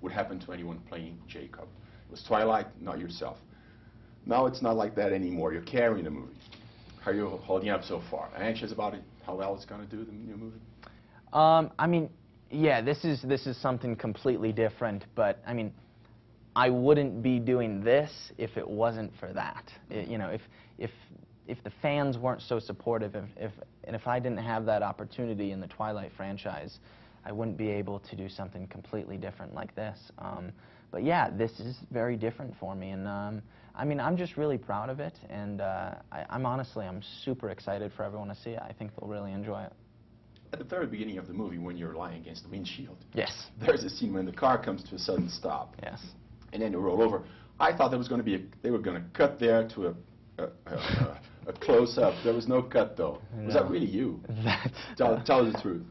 would happen to anyone playing Jacob. It was Twilight, not yourself. Now it's not like that anymore. You're carrying the movie. How are you holding up so far? Anxious about it? How well it's going to do, the new movie? I mean, yeah, this is something completely different, but I mean, I wouldn't be doing this if it wasn't for that. You know, if the fans weren't so supportive, and if I didn't have that opportunity in the Twilight franchise, I wouldn't be able to do something completely different like this. But yeah, this is very different for me, and I mean, I'm just really proud of it, and I'm super excited for everyone to see it. I think they'll really enjoy it. At the very beginning of the movie, when you're lying against the windshield, yes, there's a scene when the car comes to a sudden stop. Yes. And then you roll over. I thought there was going to be they were going to cut there to a close-up. There was no cut, though. No. Was that really you? Tell us the truth.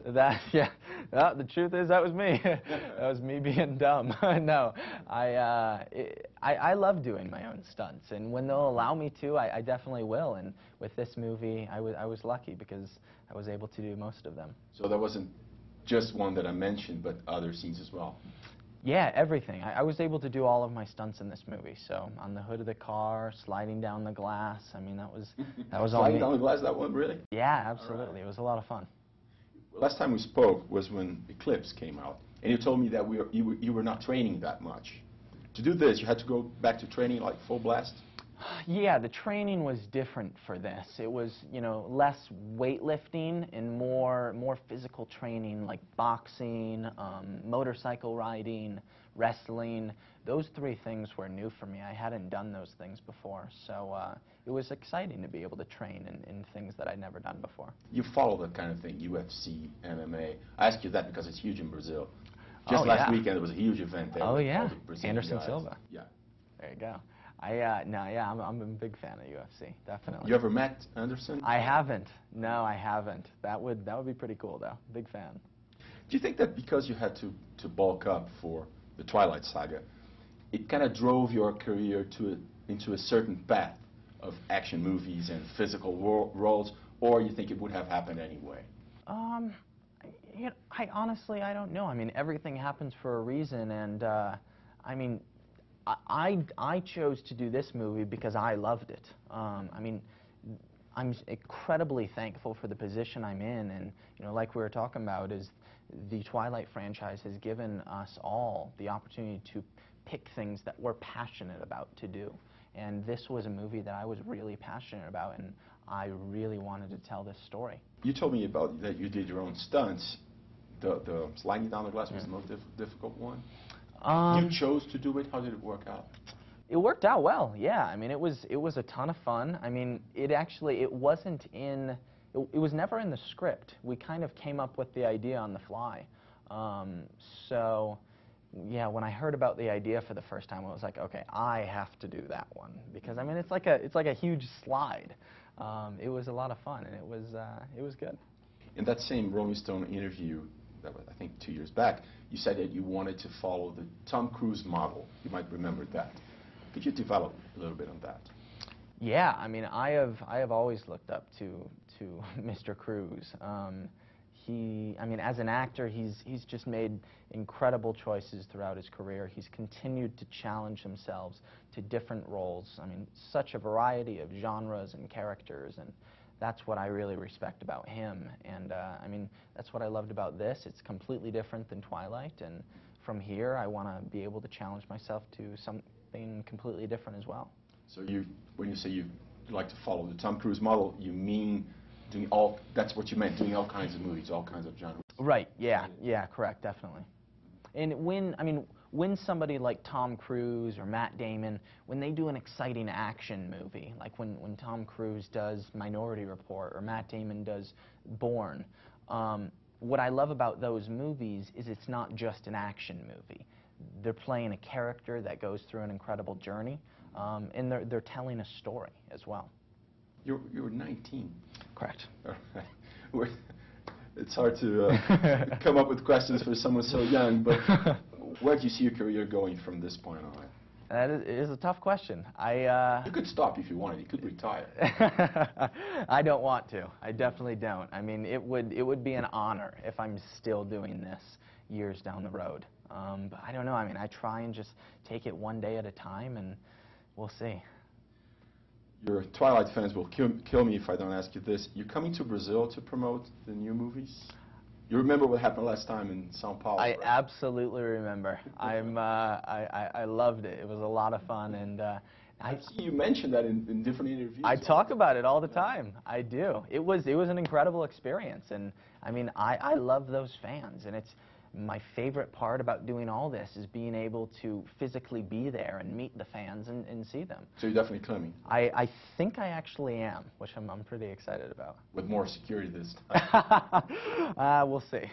Yeah. Well, the truth is that was me. That was me being dumb. No, I love doing my own stunts, and when they'll allow me to, I definitely will. And with this movie, I was lucky because I was able to do most of them. So there wasn't just one that I mentioned, but other scenes as well. Yeah, everything. I was able to do all of my stunts in this movie. So on the hood of the car, sliding down the glass. I mean, that was all me. Sliding down the glass, that one, really? Yeah, absolutely. Right. It was a lot of fun. Last time we spoke was when Eclipse came out, and you told me that you were not training that much. To do this, you had to go back to training like full blast? Yeah, the training was different for this. It was, you know, less weightlifting and more physical training, like boxing, motorcycle riding, wrestling. Those three things were new for me. I hadn't done those things before, so it was exciting to be able to train in things that I'd never done before. You follow that kind of thing, UFC, MMA. I ask you that because it's huge in Brazil. Just last weekend, there was a huge event there. Oh, yeah. Anderson Silva. Yeah. There you go. I'm a big fan of UFC, definitely. You ever met Anderson? I haven't. No, I haven't. That would be pretty cool, though. Big fan. Do you think that because you had to bulk up for the Twilight Saga, it kind of drove your career into a certain path of action movies and physical roles, or you think it would have happened anyway? You know, I don't know. I mean, everything happens for a reason, and I mean, I chose to do this movie because I loved it. I mean, I'm incredibly thankful for the position I'm in, and you know, like we were talking about, is the Twilight franchise has given us all the opportunity to pick things that we're passionate about to do. And this was a movie that I was really passionate about, and I really wanted to tell this story. You told me about that you did your own stunts. The sliding down the glass was the most difficult one? You chose to do it? How did it work out? It worked out well, yeah. I mean, it was a ton of fun. I mean, it was never in the script. We kind of came up with the idea on the fly. So, yeah, when I heard about the idea for the first time, I was like, okay, I have to do that one, because I mean, it's like a huge slide. It was a lot of fun, and it was good. In that same Rolling Stone interview, that was, I think, 2 years back, you said that you wanted to follow the Tom Cruise model. You might remember that. Could you develop a little bit on that? Yeah, I mean, I have always looked up to Mr. Cruise. I mean, as an actor, he's just made incredible choices throughout his career. He's continued to challenge himself to different roles. I mean, such a variety of genres and characters, and that's what I really respect about him. And I mean, that's what I loved about this. It's completely different than Twilight, and from here, I want to be able to challenge myself to something completely different as well. So when you say you like to follow the Tom Cruise model, you mean that's what you meant, doing all kinds of movies, all kinds of genres? Right, yeah, correct, definitely. And when somebody like Tom Cruise or Matt Damon, when they do an exciting action movie, like when Tom Cruise does Minority Report or Matt Damon does Bourne, what I love about those movies is it's not just an action movie. They're playing a character that goes through an incredible journey, and they're telling a story as well. You were 19. Correct. It's hard to come up with questions for someone so young, but where do you see your career going from this point on? That is a tough question. You could stop if you wanted. You could retire. I don't want to. I definitely don't. I mean, it would be an honor if I'm still doing this years down the road. But I don't know. I mean, I try and just take it one day at a time, and we'll see. Your Twilight fans will kill me if I don't ask you this. You're coming to Brazil to promote the new movies? You remember what happened last time in São Paulo? I right? absolutely remember. I loved it. It was a lot of fun, and I see you mentioned that in different interviews. I talk about it all the time. I do. It was an incredible experience, and I mean, I love those fans, and it's my favorite part about doing all this is being able to physically be there and meet the fans and see them. So you're definitely coming? I think I actually am, which I'm pretty excited about. With more security this time? We'll see.